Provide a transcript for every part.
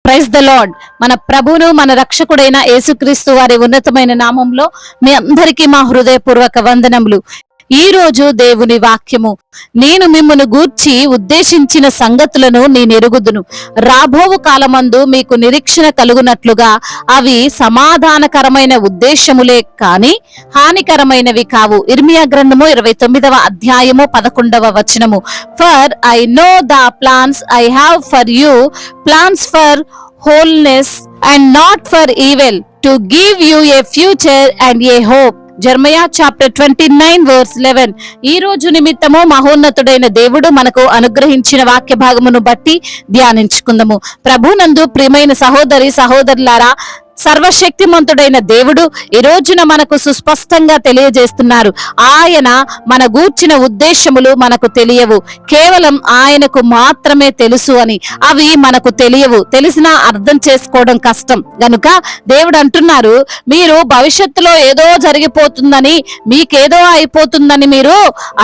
Praise the lord. మన ప్రభువును మన రక్షకుడైన యేసుక్రీస్తు వారి ఉన్నతమైన నామంలో మీ అందరికీ మా హృదయపూర్వక వందనములు. ఈ రోజు దేవుని వాక్యము, నేను మిమ్మును గూర్చి ఉద్దేశించిన సంగతులను నేనెరుగుదును, రాబోవు కాలమందు మీకు నిరీక్షణ కలుగునట్లుగా అవి సమాధానకరమైన ఉద్దేశములే కాని హానికరమైనవి కావు. ఇర్మియా గ్రంథము 29వ అధ్యాయము 11వ వచనము. For I know the plans I have for you, plans for wholeness and not for evil, to give you a future and a hope. Jeremiah chapter 29 verse 11. ఈ రోజు నిమిత్తము మహోన్నతుడైన దేవుడు మనకు అనుగ్రహించిన వాక్య భాగమును బట్టి ధ్యానించుకుందాము. ప్రభునందు ప్రియమైన సహోదరి సహోదరులారా, సర్వశక్తిమంతుడైన దేవుడు ఈ రోజున మనకు సుస్పష్టంగా తెలియజేస్తున్నారు. ఆయన మన గూర్చిన ఉద్దేశములు మనకు తెలియవు, కేవలం ఆయనకు మాత్రమే తెలుసు అని. అవి మనకు తెలియవు, తెలిసినా అర్థం చేసుకోవడం కష్టం. గనుక దేవుడు అంటున్నారు, మీరు భవిష్యత్తులో ఏదో జరిగిపోతుందని, మీకేదో అయిపోతుందని మీరు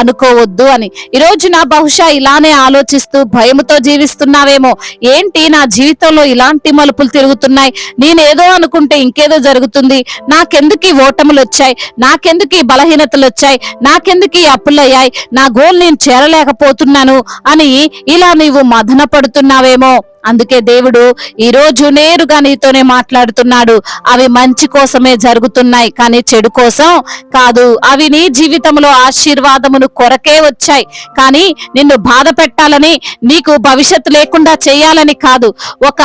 అనుకోవద్దు అని. ఈ రోజున బహుశా ఇలానే ఆలోచిస్తూ భయముతో జీవిస్తున్నావేమో. ఏంటి నా జీవితంలో ఇలాంటి మలుపులు తిరుగుతున్నాయి, నేనేదో అనుకుంటే ఇంకేదో జరుగుతుంది, నాకెందుకు ఈ ఓటములు వచ్చాయి, నాకెందుకు ఈ బలహీనతలు వచ్చాయి, నాకెందుకు ఈ అప్పులయ్యాయి, నా గోల్ నేను చేరలేకపోతున్నాను అని ఇలా నీవు మదన పడుతున్నావేమో. అందుకే దేవుడు ఈ రోజు నేరుగా నీతోనే మాట్లాడుతున్నాడు. అవి మంచి కోసమే జరుగుతున్నాయి, కానీ చెడు కోసం కాదు. అవి నీ జీవితంలో ఆశీర్వాదమును కొరకే వచ్చాయి, కానీ నిన్ను బాధ పెట్టాలని, నీకు భవిష్యత్తు లేకుండా చేయాలని కాదు. ఒక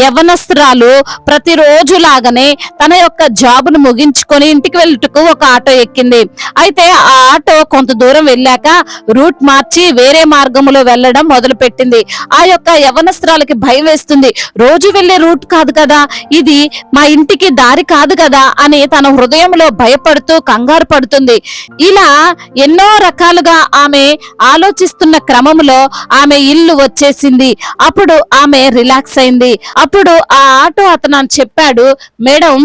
యవ్వనస్తురాలు ప్రతిరోజు లాగానే తన యొక్క జాబును ముగించుకొని ఇంటికి వెళ్ళుటకు ఒక ఆటో ఎక్కింది. అయితే ఆ ఆటో కొంత దూరం వెళ్ళాక రూట్ మార్చి వేరే మార్గంలో వెళ్ళడం మొదలు పెట్టింది. ఆ యొక్క యవ్వనస్తురాలకి భయం వేస్తుంది. రోజు వెళ్లే రూట్ కాదు కదా ఇది, మా ఇంటికి దారి కాదు కదా అని తన హృదయంలో భయపడుతూ కంగారు పడుతుంది. ఇలా ఎన్నో రకాలుగా ఆమె ఆలోచిస్తున్న క్రమంలో ఆమె ఇల్లు వచ్చేసింది. అప్పుడు ఆమె రిలాక్స్ అయింది. అప్పుడు ఆ ఆటో అతను చెప్పాడు, మేడం,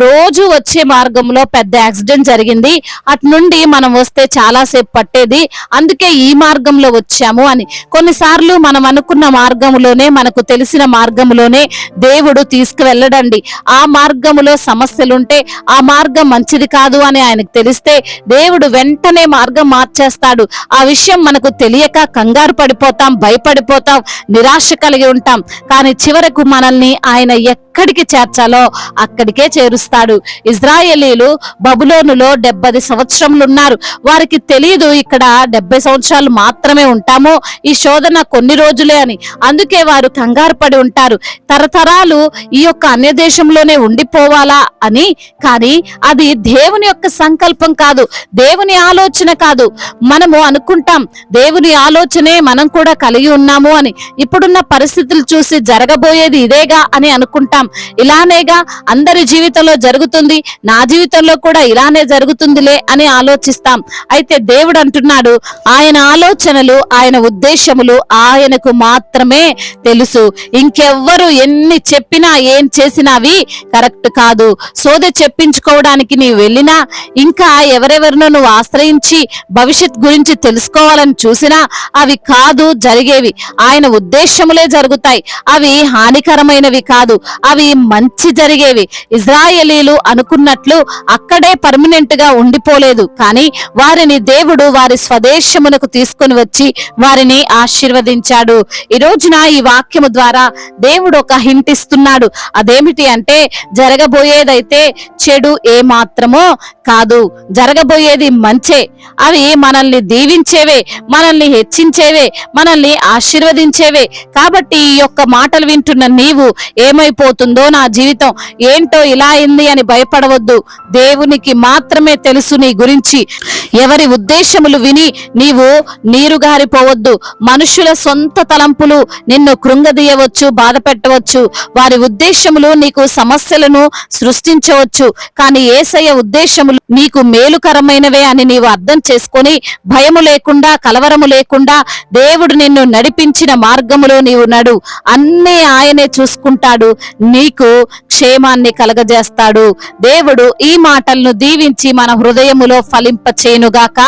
రోజు వచ్చే మార్గంలో పెద్ద యాక్సిడెంట్ జరిగింది, అటు నుండి మనం వస్తే చాలా సేపు పట్టేది, అందుకే ఈ మార్గంలో వచ్చాము అని. కొన్నిసార్లు మనం అనుకున్న మార్గంలోనే, మనకు తెలిసిన మార్గంలోనే దేవుడు తీసుకువెళ్ళడండి. ఆ మార్గములో సమస్యలుంటే, ఆ మార్గం మంచిది కాదు అని ఆయనకు తెలిస్తే దేవుడు వెంటనే మార్గం మార్చేస్తాడు. ఆ విషయం మనకు తెలియక కంగారు పడిపోతాం, భయపడిపోతాం, నిరాశ కలిగి ఉంటాం. కానీ చివరకు మనల్ని ఆయన ఎక్కడికి చేర్చాలో అక్కడికే చేరుస్తాడు. ఇజ్రాయేలీలు బబులోనులో 70 సంవత్సరములు ఉన్నారు. వారికి తెలియదు ఇక్కడ 70 సంవత్సరాలు మాత్రమే ఉంటాము, ఈ శోధన కొన్ని రోజులే అని. అందుకే వారు కంగారు పడి ఉంటారు, తరతరాలు ఈ యొక్క అన్య దేశంలోనే ఉండిపోవాలా అని. కానీ అది దేవుని యొక్క సంకల్పం కాదు, దేవుని ఆలోచన కాదు. మనము అనుకుంటాం దేవుని ఆలోచనే మనం కూడా కలిగి ఉన్నాము అని. ఇప్పుడున్న పరిస్థితులు చూసి జరగబోయేది ఇదేగా అని అనుకుంటాం. ఇలానేగా అందరి జీవితంలో జరుగుతుంది, నా జీవితంలో కూడా ఇలానే జరుగుతుందిలే అని ఆలోచిస్తాం. అయితే దేవుడు అంటున్నాడు, ఆయన ఆలోచనలు, ఆయన ఉద్దేశములు ఆయనకు మాత్రమే తెలుసు. ఇంకెవ్వరు ఎన్ని చెప్పినా ఏం చేసినా అవి కరెక్ట్ కాదు. సోదె చెప్పించుకోవడానికి నీవు వెళ్ళినా, ఇంకా ఎవరెవరినో నువ్వు ఆశ్రయించి భవిష్యత్ గురించి తెలుసుకోవాలని చూసినా అవి కాదు జరిగేవి. ఆయన ఉద్దేశములే జరుగుతాయి, అవి హానికరమైనవి కాదు, అవి మంచి జరిగేవి. ఇజ్రాయేలీలు అనుకున్నట్లు అక్కడే పర్మనెంట్ గా ఉండిపోలేదు, కానీ వారిని దేవుడు వారి స్వదేశమునకు తీసుకొని వచ్చి వారిని ఆశీర్వదించాడు. ఈ రోజున ఈ వాక్యము ద్వారా దేవుడు ఒక హింట్ ఇస్తున్నాడు. అదేమిటి అంటే, జరగబోయేదైతే చెడు ఏ మాత్రమో కాదు, జరగబోయేది మంచే. అవి మనల్ని దీవించేవే, మనల్ని హెచ్చించేవే, మనల్ని ఆశీర్వదించేవే. కాబట్టి ఈ యొక్క మాటలు వింటున్న నీవు ఏమైపోతుందో నా జీవితం ఏంటో ఇలా అయింది అని భయపడవద్దు. దేవునికి మాత్రమే తెలుసు నీ గురించి. ఎవరి ఉద్దేశములు విని నీవు నీరుగారిపోవద్దు. మనుషుల సొంత తలంపులు నిన్ను కృంగదీయవచ్చు, బాధ పెట్టవచ్చు. వారి ఉద్దేశములు నీకు సమస్యలను సృష్టించవచ్చు, కానీ యేసయ్య ఉద్దేశములు నీకు మేలుకరమైనవే అని నీవు అర్థం చేసుకొని భయము లేకుండా, కలవరము లేకుండా దేవుడు నిన్ను నడిపించిన మార్గములో నీవు నడు. అన్నీ ఆయనే చూసుకుంటాడు, నీకు క్షేమాన్ని కలగజేస్తాడు. దేవుడు ఈ మాటలను దీవించి మన హృదయములో ఫలింపచేయునుగాక.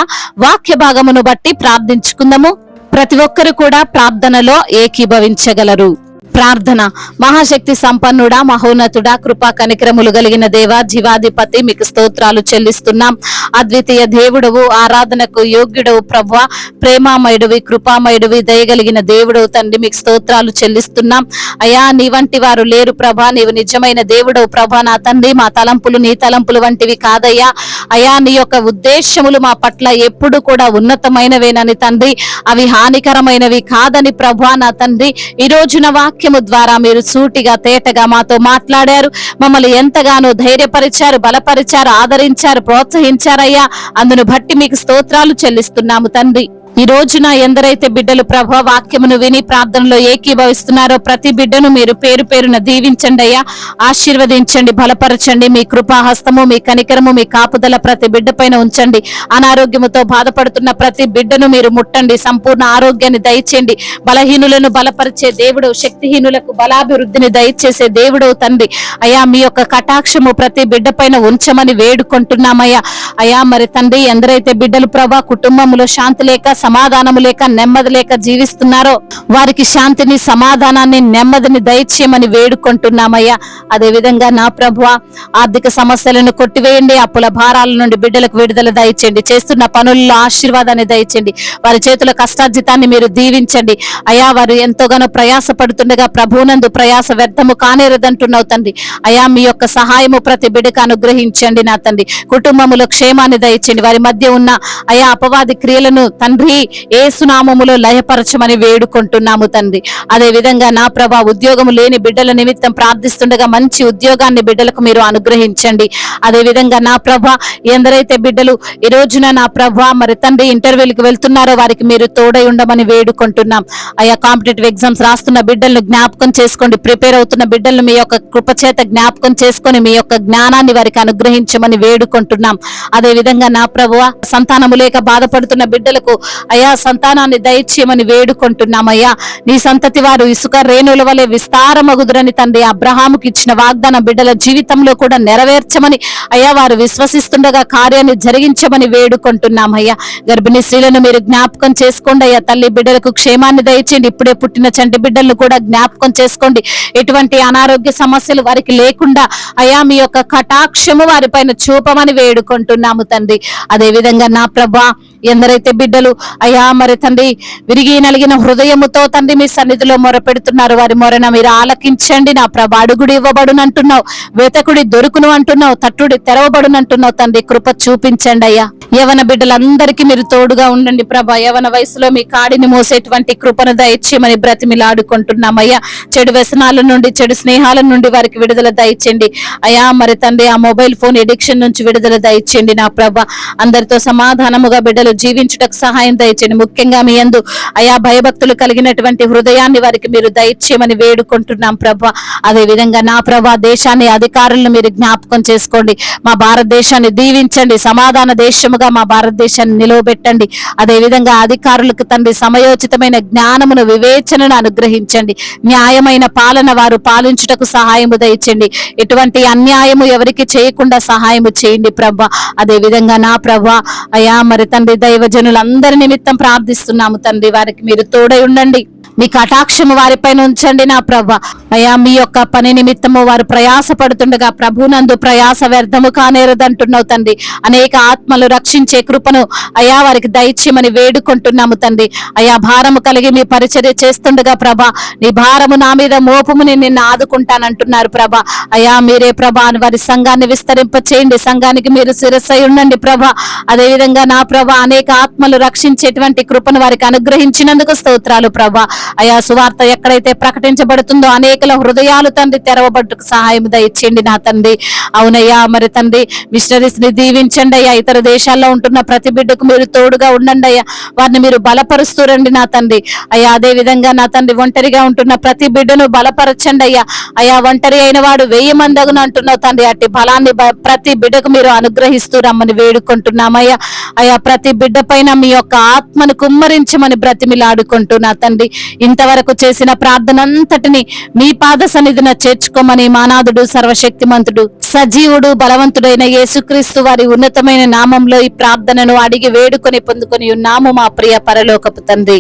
వాక్య భాగమును బట్టి ప్రార్థించుకుందాము. ప్రతి ఒక్కరు కూడా ప్రార్థనలో ఏకీభవించగలరు. ప్రార్థన. మహాశక్తి సంపన్నుడా, మహోన్నతుడా, కృపా కనికరములు కలిగిన దేవా, జీవాధిపతి, మీకు స్తోత్రాలు చెల్లిస్తున్నాం. అద్వితీయ దేవుడవు, ఆరాధనకు యోగ్యుడవు ప్రభువా, ప్రేమామయుడివి, కృపామయుడివి, దయగలిగిన దేవుడవు తండ్రి, మీకు స్తోత్రాలు చెల్లిస్తున్నాం. అయా, నీ వంటి వారు లేరు ప్రభా, నీవు నిజమైన దేవుడవు ప్రభా. నా తండ్రి, మా తలంపులు నీ తలంపులు వంటివి కాదయ్యా. అయా, నీ యొక్క ఉద్దేశములు మా పట్ల ఎప్పుడు కూడా ఉన్నతమైనవేనని తండ్రి, అవి హానికరమైనవి కాదని ప్రభా. నా తండ్రి, ఈ రోజున వాక్యము ద్వారా మీరు సూటిగా తేటగా మాతో మాట్లాడారు. మమ్మల్ని ఎంతగానో ధైర్యపరిచారు, బలపరిచారు, ఆదరించారు, ప్రోత్సహించారయ్యా. అందును బట్టి మీకు స్తోత్రాలు చెల్లిస్తున్నాము తండ్రి. ఈ రోజున ఎందరైతే బిడ్డలు ప్రభా వాక్యమును విని ప్రార్థనలో ఏకీభవిస్తున్నారో ప్రతి బిడ్డను మీరు పేరు పేరున దీవించండి అయ్యా, ఆశీర్వదించండి, బలపరచండి. మీ కృపాహస్తము, మీ కనికరము, మీ కాపుదల ప్రతి బిడ్డ పైన ఉంచండి. అనారోగ్యముతో బాధపడుతున్న ప్రతి బిడ్డను మీరు ముట్టండి, సంపూర్ణ ఆరోగ్యాన్ని దయచేయండి. బలహీనులను బలపరిచే దేవుడు, శక్తిహీనులకు బలాభివృద్ధిని దయచేసే దేవుడు తండ్రి. అయా, మీ యొక్క కటాక్షము ప్రతి బిడ్డ పైన ఉంచమని వేడుకుంటున్నామయ్యా. అయా, మరి తండ్రి, ఎందరైతే బిడ్డలు ప్రభా కుటుంబంలో శాంతి లేక, సమాధానము లేక, నెమ్మది లేక జీవిస్తున్నారో వారికి శాంతిని, సమాధానాన్ని, నెమ్మదిని దయచేయమని వేడుకుంటున్నామయ్యా. అదే విధంగా నా ప్రభువా, ఆర్థిక సమస్యలను కొట్టివేయండి, అప్పుల భారాల నుండి బిడ్డలకు విడుదల దయచేయండి, చేస్తున్న పనుల్లో ఆశీర్వాదాన్ని దయచేయండి, వారి చేతుల కష్టార్జితాన్ని మీరు దీవించండి. అయా, వారు ఎంతోగానో ప్రయాస పడుతుండగా ప్రభువునందు ప్రయాస వ్యర్థము కానేరదంటున్నావు తండ్రి. అయా, మీ యొక్క సహాయము ప్రతి బిడ్డకు అనుగ్రహించండి నా తండ్రి. కుటుంబములో క్షేమాన్ని దయచేయండి, వారి మధ్య ఉన్న అయా అపవాది క్రియలను తండ్రి యేసునామములో లయపరచమని వేడుకుంటున్నాము తండ్రి. అదే విధంగా నా ప్రభా, ఉద్యోగము లేని బిడ్డల నిమిత్తం ప్రార్థిస్తుండగా మంచి ఉద్యోగాన్ని బిడ్డలకు మీరు అనుగ్రహించండి. అదే విధంగా నా ప్రభా, ఎందరైతే బిడ్డలు ఈ రోజున నా ప్రభా మరి తండ్రి ఇంటర్వ్యూలకు వెళ్తున్నారో వారికి మీరు తోడై ఉండమని వేడుకుంటున్నాం. అయా, కాంపిటేటివ్ ఎగ్జామ్స్ రాస్తున్న బిడ్డలను జ్ఞాపకం చేసుకోండి, ప్రిపేర్ అవుతున్న బిడ్డలను మీ యొక్క కృపచేత జ్ఞాపకం చేసుకొని మీ యొక్క జ్ఞానాన్ని వారికి అనుగ్రహించమని వేడుకుంటున్నాం. అదే విధంగా నా ప్రభువా, సంతానము లేక బాధపడుతున్న బిడ్డలకు అయా సంతానాన్ని దయచేయమని వేడుకుంటున్నామయ్యా. నీ సంతతి వారు ఇసుక రేణుల వలె విస్తారమగుదురని తండ్రి అబ్రహాముకి ఇచ్చిన వాగ్దానం బిడ్డల జీవితంలో కూడా నెరవేర్చమని అయ్యా వారు విశ్వసిస్తుండగా కార్యాన్ని జరిగించమని వేడుకుంటున్నామయ్యా. గర్భిణీ స్త్రీలను మీరు జ్ఞాపకం చేసుకోండి అయ్యా. తల్లి బిడ్డలకు క్షేమాన్ని దయచేయండి. ఇప్పుడే పుట్టిన చంటి బిడ్డలను కూడా జ్ఞాపకం చేసుకోండి. ఎటువంటి అనారోగ్య సమస్యలు వారికి లేకుండా అయా మీ యొక్క కటాక్షము వారిపైన చూపమని వేడుకుంటున్నాము తండ్రి. అదే విధంగా నా ప్రభా, ఎందరైతే బిడ్డలు అయ్యా మరి తండ్రి విరిగి నలిగిన హృదయముతో తండ్రి మీ సన్నిధిలో మొరపెడుతున్నారు, వారి మొరన మీరు ఆలకించండి నా ప్రభా. అడుగుడు ఇవ్వబడును అంటున్నావు, వెతకుడి దొరుకును అంటున్నావు, తట్టుడి తెరవబడును అంటున్నావు తండ్రి. కృప చూపించండి అయ్యా. యవన బిడ్డలందరికీ మీరు తోడుగా ఉండండి ప్రభా. యవన వయసులో మీ కాడిని మోసేటువంటి కృపను దయచేయమని బ్రతిమిలాడుకుంటున్నామయ్యా. చెడు వ్యసనాల నుండి, చెడు స్నేహాల నుండి వారికి విడుదల దయచేయండి అయ్యా. మరి తండ్రి ఆ మొబైల్ ఫోన్ ఎడిక్షన్ నుంచి విడుదల దయచేయండి నా ప్రభా. అందరితో సమాధానముగా బిడ్డలు జీవించుటకు సహాయం దయచేయండి. ముఖ్యంగా మీ యందు అయా భయభక్తులు కలిగినటువంటి హృదయాన్ని వారికి మీరు దయచేయమని వేడుకుంటున్నాం ప్రభా. అదే విధంగా నా ప్రభా, దేశాన్ని, అధికారులను మీరు జ్ఞాపకం చేసుకోండి. మా భారతదేశాన్ని దీవించండి, సమాధాన దేశముగా మా భారతదేశాన్ని నిలవబెట్టండి. అదే విధంగా అధికారులకు తండ్రి సమయోచితమైన జ్ఞానమును, వివేచనను అనుగ్రహించండి. న్యాయమైన పాలన వారు పాలించుటకు సహాయము దయచేయండి. ఎటువంటి అన్యాయము ఎవరికి చేయకుండా సహాయము చేయండి ప్రభా. అదే విధంగా నా ప్రభా అయా మరి తండ్రి దైవజనులందరి నిమిత్తం ప్రార్థిస్తున్నాము తండ్రి. వారికి మీరు తోడై ఉండండి, మీ కటాక్షము వారిపైన ఉంచండి నా ప్రభా. అయా మీ యొక్క పని నిమిత్తము వారు ప్రయాస పడుతుండగా ప్రభునందు ప్రయాస వ్యర్థము కానేరదంటున్నావు తండ్రి. అనేక ఆత్మలు రక్షించే కృపను అయా వారికి దయచేయమని వేడుకుంటున్నాము తండ్రి. అయా భారము కలిగి మీ పరిచర్య చేస్తుండగా ప్రభా, నీ భారము నా మీద మోపముని నిన్ను ఆదుకుంటానంటున్నారు ప్రభా. అయా మీరే ప్రభా వారి సంఘాన్ని విస్తరింప చేయండి, సంఘానికి మీరు శిరస్సై ఉండండి ప్రభా. అదే విధంగా నా ప్రభా, అనేక ఆత్మలు రక్షించేటువంటి కృపను వారికి అనుగ్రహించినందుకు స్తోత్రాలు ప్రభా. అయా సువార్త ఎక్కడైతే ప్రకటించబడుతుందో అనేకల హృదయాలు తండ్రి తెరవబట్టుకు సహాయం దయచేయండి నా తండ్రి. అవునయ్యా మరి తండ్రి మిషనరీస్ ని దీవించండి అయ్యా. ఇతర దేశాల్లో ఉంటున్న ప్రతి బిడ్డకు మీరు తోడుగా ఉండండి అయ్యా. వారిని మీరు బలపరుస్తూ రండి నా తండ్రి. అయ్యా అదే విధంగా నా తండ్రి ఒంటరిగా ఉంటున్న ప్రతి బిడ్డను బలపరచండి అయ్యా. అయా ఒంటరి అయిన వాడు 1000 మంది అగును అంటున్నావు తండ్రి. అట్టి బలాన్ని ప్రతి బిడ్డకు మీరు అనుగ్రహిస్తూ రమ్మని వేడుకుంటున్నామయ్యా. అయా ప్రతి బిడ్డ పైన మీ యొక్క ఆత్మను కుమ్మరించమని బ్రతిమిలాడుకుంటూ నా తండ్రి ఇంతవరకు చేసిన ప్రార్థన అంతటిని మీ పాద సన్నిధిన చేర్చుకోమని మానాథుడు సర్వశక్తిమంతుడు సజీవుడు బలవంతుడైన యేసుక్రీస్తు వారి ఉన్నతమైన నామంలో ఈ ప్రార్థనను అడిగి వేడుకొని పొందుకొని ఉన్నాము మా ప్రియ పరలోకపు తండ్రి,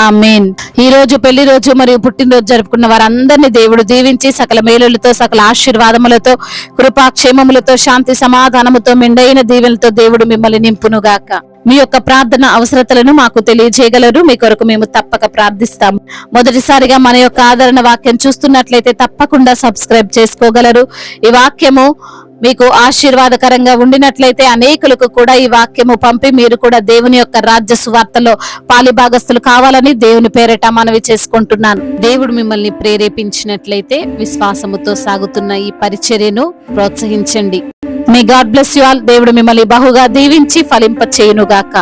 ఆమేన్. ఈ రోజు పెళ్లి రోజు మరియు పుట్టినరోజు జరుపుకున్న వారందరినీ దేవుడు దీవించి సకల మేలులతో సకల ఆశీర్వాదములతో కృపాక్షేమములతో శాంతి సమాధానముతో మెండైన దీవెనలతో దేవుడు మిమ్మల్ని నింపునుగాక. మీ యొక్క ప్రార్థన అవసరతలను మాకు తెలియజేయగలరు. మీ కొరకు మేము తప్పక ప్రార్థిస్తాము. మొదటిసారిగా మన యొక్క ఆదరణ వాక్యం చూస్తున్నట్లయితే తప్పకుండా సబ్స్క్రైబ్ చేసుకోగలరు. ఈ వాక్యము మీకు ఆశీర్వాదకరంగా ఉండినట్లయితే అనేకులకు కూడా ఈ వాక్యము పంపి మీరు కూడా దేవుని యొక్క రాజ్య సువార్తలో పాలిభాగస్తులు కావాలని దేవుని పేరిట మనవి చేసుకుంటున్నాను. దేవుడు మిమ్మల్ని ప్రేరేపించినట్లయితే విశ్వాసముతో సాగుతున్న ఈ పరిచర్యను ప్రోత్సహించండి. May God bless you all. దేవుడు మిమ్మల్ని బహుగా దీవించి ఫలింప చేయునుగాక.